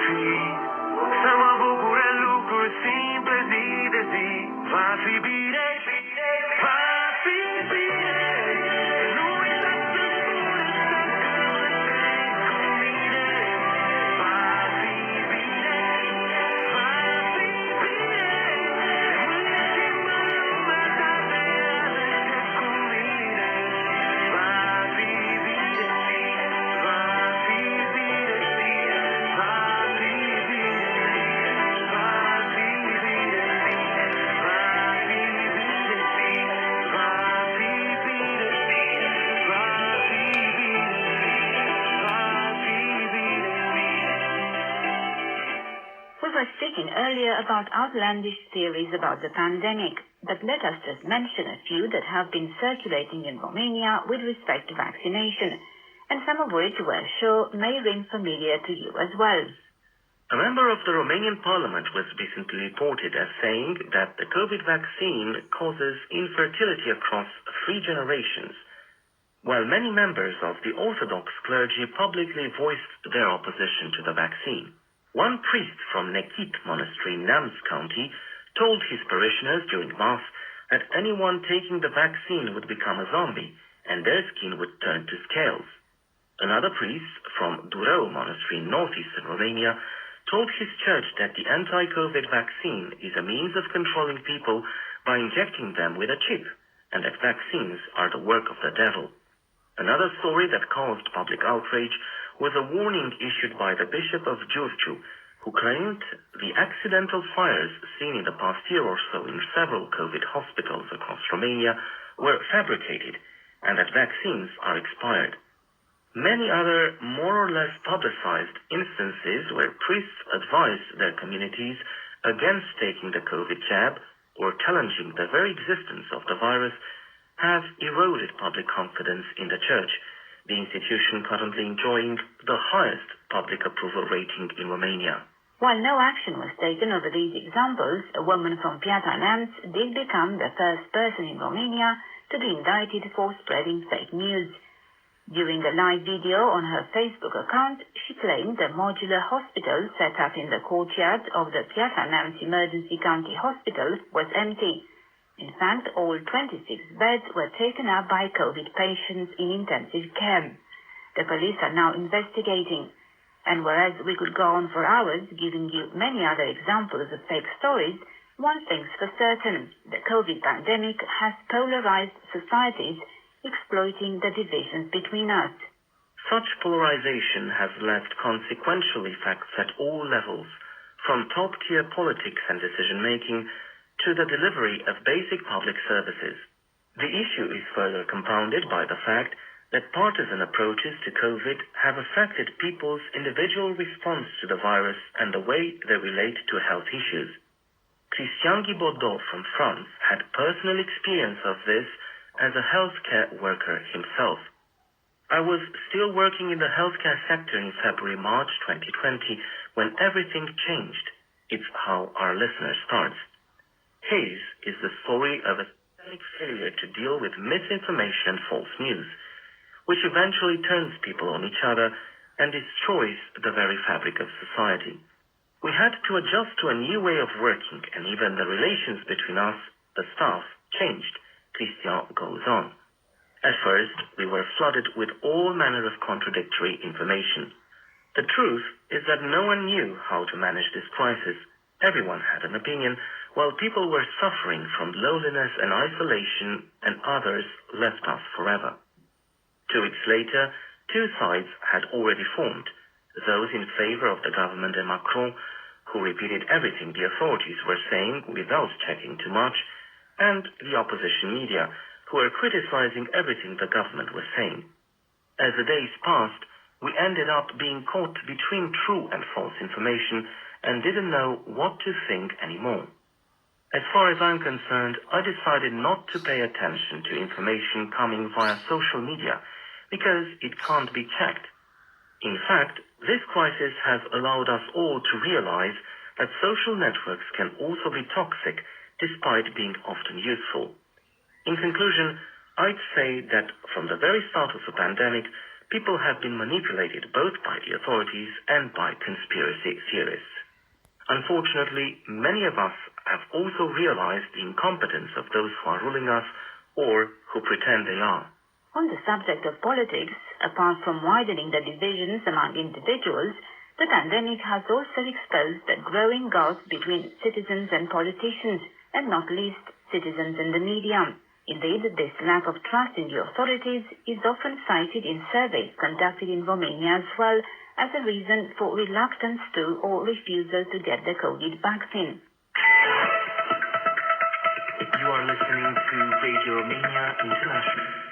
fi, să mă bucure lucruri simple zi de zi. Va fi bine, va fi bine. Nu uita să spuneți că cu mine. Va fi bine, va fi bine. Mâine schimbă lumea, dar de azi cu mine. Va fi bine, va fi bine, va fi bine, va fi bine, va fi bine, va fi bine, va fi We were speaking earlier about outlandish theories about the pandemic, but let us just mention a few that have been circulating in Romania with respect to vaccination, and some of which we're sure may ring familiar to you as well. A member of the Romanian Parliament was recently reported as saying that the COVID vaccine causes infertility across 3 generations, while many members of the Orthodox clergy publicly voiced their opposition to the vaccine. One priest from Nechit Monastery in Neamț County told his parishioners during Mass that anyone taking the vaccine would become a zombie and their skin would turn to scales. Another priest from Durău Monastery in northeastern Romania told his church that the anti-COVID vaccine is a means of controlling people by injecting them with a chip, and that vaccines are the work of the devil. Another story that caused public outrage was a warning issued by the Bishop of Giurgiu, who claimed the accidental fires seen in the past year or so in several COVID hospitals across Romania were fabricated and that vaccines are expired. Many other more or less publicized instances where priests advised their communities against taking the COVID jab or challenging the very existence of the virus have eroded public confidence in the church, the institution currently enjoying the highest public approval rating in Romania. While no action was taken over these examples, a woman from Piatra Neamț did become the first person in Romania to be indicted for spreading fake news. During a live video on her Facebook account, she claimed the modular hospital set up in the courtyard of the Piatra Neamț Emergency County Hospital was empty. In fact, all 26 beds were taken up by COVID patients in intensive care. The police are now investigating. And whereas we could go on for hours giving you many other examples of fake stories, one thing's for certain, the COVID pandemic has polarized societies, exploiting the divisions between us. Such polarization has left consequential effects at all levels, from top-tier politics and decision-making to the delivery of basic public services. The issue is further compounded by the fact that partisan approaches to COVID have affected people's individual response to the virus and the way they relate to health issues. Christian Guibaudot from France had personal experience of this as a healthcare worker himself. I was still working in the healthcare sector in February-March 2020 when everything changed. It's how our listener starts. His is the story of a systemic failure to deal with misinformation and false news, which eventually turns people on each other and destroys the very fabric of society. We had to adjust to a new way of working, and even the relations between us, the staff, changed. Christian goes on. At first, we were flooded with all manner of contradictory information. The truth is that no one knew how to manage this crisis. Everyone had an opinion, while people were suffering from loneliness and isolation, and others left us forever. 2 weeks later, 2 sides had already formed, those in favor of the government and Macron, who repeated everything the authorities were saying without checking too much, and the opposition media, who were criticizing everything the government was saying. As the days passed, we ended up being caught between true and false information and didn't know what to think anymore. As far as I'm concerned, I decided not to pay attention to information coming via social media, because it can't be checked. In fact, this crisis has allowed us all to realize that social networks can also be toxic, despite being often useful. In conclusion, I'd say that from the very start of the pandemic, people have been manipulated both by the authorities and by conspiracy theorists. Unfortunately, many of us have also realized the incompetence of those who are ruling us or who pretend they are. On the subject of politics, apart from widening the divisions among individuals, the pandemic has also exposed the growing gulf between citizens and politicians, and not least citizens and the media. Indeed, this lack of trust in the authorities is often cited in surveys conducted in Romania as well as a reason for reluctance to or refusal to get the COVID vaccine. You are listening to Radio Romania International.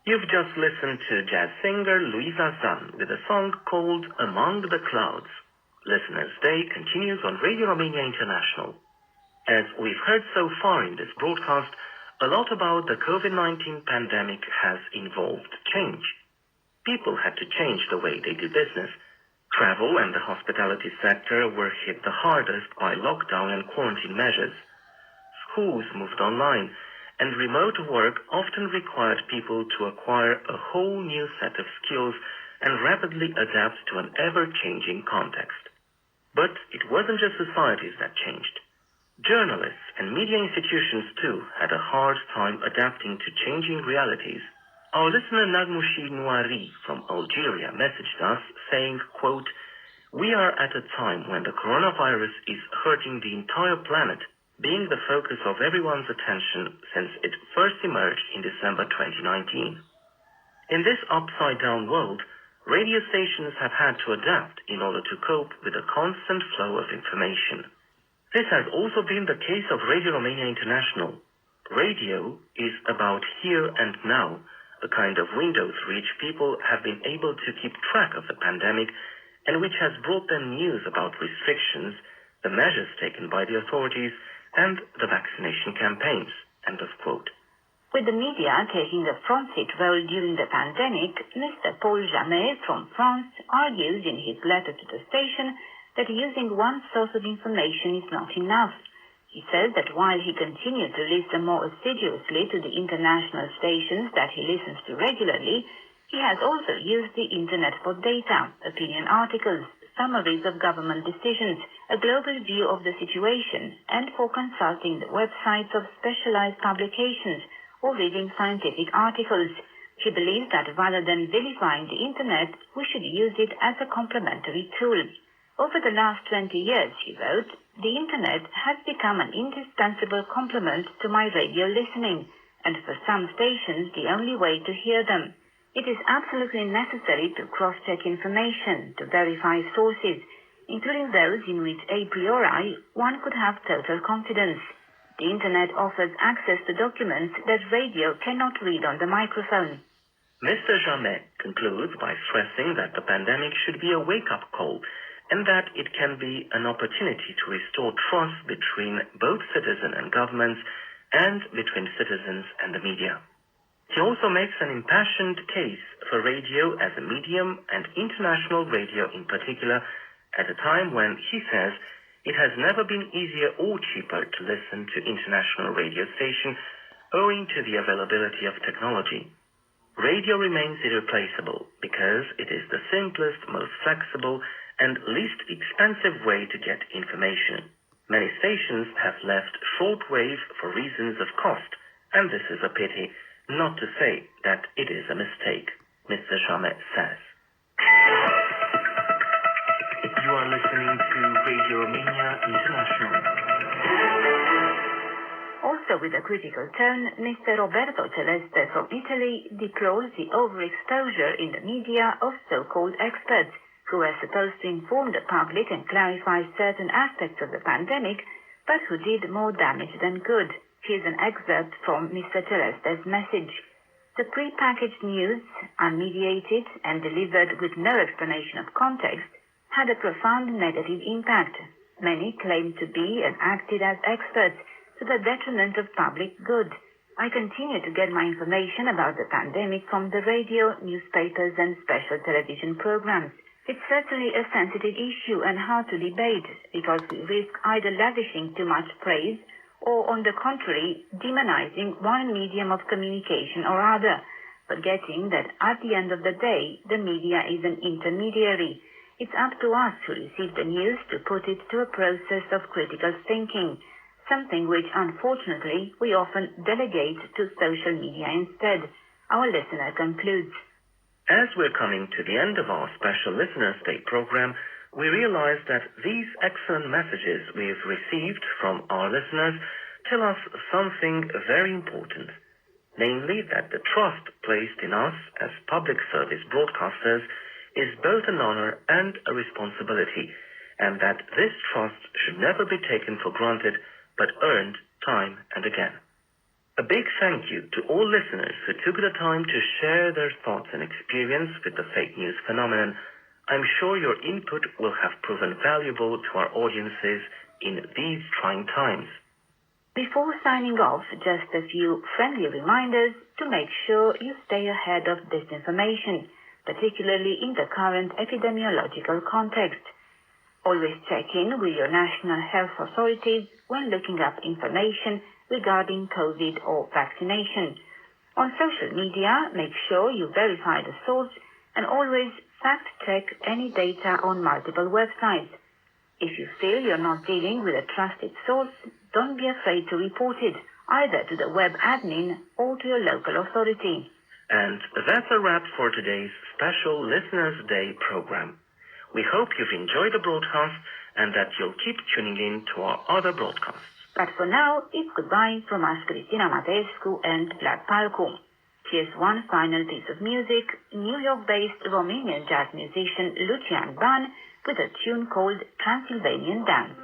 You've just listened to jazz singer Luisa Zan with a song called Among the Clouds. Listeners' Day continues on Radio Romania International. As we've heard so far in this broadcast, a lot about the COVID-19 pandemic has involved change. People had to change the way they do business. Travel and the hospitality sector were hit the hardest by lockdown and quarantine measures. Schools moved online, and remote work often required people to acquire a whole new set of skills and rapidly adapt to an ever-changing context. But it wasn't just societies that changed. Journalists and media institutions too had a hard time adapting to changing realities. Our listener Nagmushi Nouari from Algeria messaged us saying, quote, "We are at a time when the coronavirus is hurting the entire planet, being the focus of everyone's attention since it first emerged in December 2019. In this upside-down world, radio stations have had to adapt in order to cope with the constant flow of information. This has also been the case of Radio Romania International. Radio is about here and now, a kind of window through which people have been able to keep track of the pandemic and which has brought them news about restrictions, the measures taken by the authorities, and the vaccination campaigns." End of quote. With the media taking a front seat role during the pandemic, Mr. Paul Jamet from France argues in his letter to the station that using one source of information is not enough. He says that while he continued to listen more assiduously to the international stations that he listens to regularly, he has also used the internet for data, opinion articles, summaries of government decisions, a global view of the situation, and for consulting the websites of specialized publications or reading scientific articles. He believes that rather than vilifying the internet, we should use it as a complementary tool. Over the last 20 years, he wrote, the internet has become an indispensable complement to my radio listening, and for some stations the only way to hear them. It is absolutely necessary to cross-check information, to verify sources, including those in which a priori one could have total confidence. The internet offers access to documents that radio cannot read on the microphone. Mr. Jamet concludes by stressing that the pandemic should be a wake-up call and that it can be an opportunity to restore trust between both citizen and governments and between citizens and the media. He also makes an impassioned case for radio as a medium and international radio in particular at a time when, he says, it has never been easier or cheaper to listen to international radio stations owing to the availability of technology. Radio remains irreplaceable because it is the simplest, most flexible, and least expensive way to get information. Many stations have left shortwave for reasons of cost, and this is a pity, not to say that it is a mistake, Mr. Jamet says. You are listening to Radio Romania International. Also with a critical tone, Mr. Roberto Celeste from Italy deplores the overexposure in the media of so-called experts who were supposed to inform the public and clarify certain aspects of the pandemic, but who did more damage than good. Here's an excerpt from Mr. Celeste's message. The pre-packaged news, unmediated and delivered with no explanation of context, had a profound negative impact. Many claimed to be and acted as experts to the detriment of public good. I continue to get my information about the pandemic from the radio, newspapers and special television programs. It's certainly a sensitive issue and hard to debate because we risk either lavishing too much praise or, on the contrary, demonizing one medium of communication or other, forgetting that at the end of the day, the media is an intermediary. It's up to us who receive the news to put it to a process of critical thinking, something which, unfortunately, we often delegate to social media instead. Our listener concludes. As we're coming to the end of our special Listeners' Day program, we realize that these excellent messages we've received from our listeners tell us something very important, namely that the trust placed in us as public service broadcasters is both an honor and a responsibility, and that this trust should never be taken for granted but earned time and again. A big thank you to all listeners who took the time to share their thoughts and experience with the fake news phenomenon. I'm sure your input will have proven valuable to our audiences in these trying times. Before signing off, just a few friendly reminders to make sure you stay ahead of disinformation, particularly in the current epidemiological context. Always check in with your national health authorities when looking up information regarding COVID or vaccination. On social media, make sure you verify the source and always fact-check any data on multiple websites. If you feel you're not dealing with a trusted source, don't be afraid to report it, either to the web admin or to your local authority. And that's a wrap for today's special Listeners' Day program. We hope you've enjoyed the broadcast and that you'll keep tuning in to our other broadcasts. But for now, it's goodbye from us, Cristina Mateescu and Vlad Palcu. Here's one final piece of music, New York-based Romanian jazz musician Lucian Ban with a tune called Transylvanian Dance.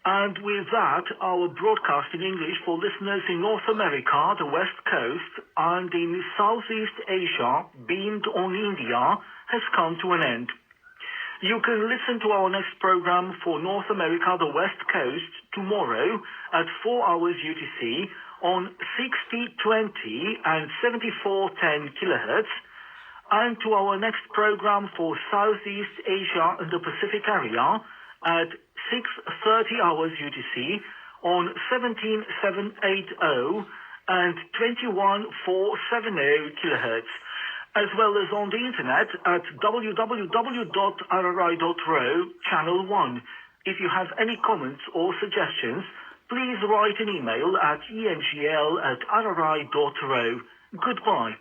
And with that, our broadcast in English for listeners in North America, the West Coast, and in Southeast Asia, beamed on India, has come to an end. You can listen to our next program for North America, the West Coast, tomorrow at 4 hours UTC on 6020 and 7410 kHz, and to our next program for Southeast Asia and the Pacific area at 6:30 hours UTC on 17780 and 21470 kHz, as well as on the internet at www.rri.ro channel 1. If you have any comments or suggestions, please write an email at engl@rri.ro. Goodbye.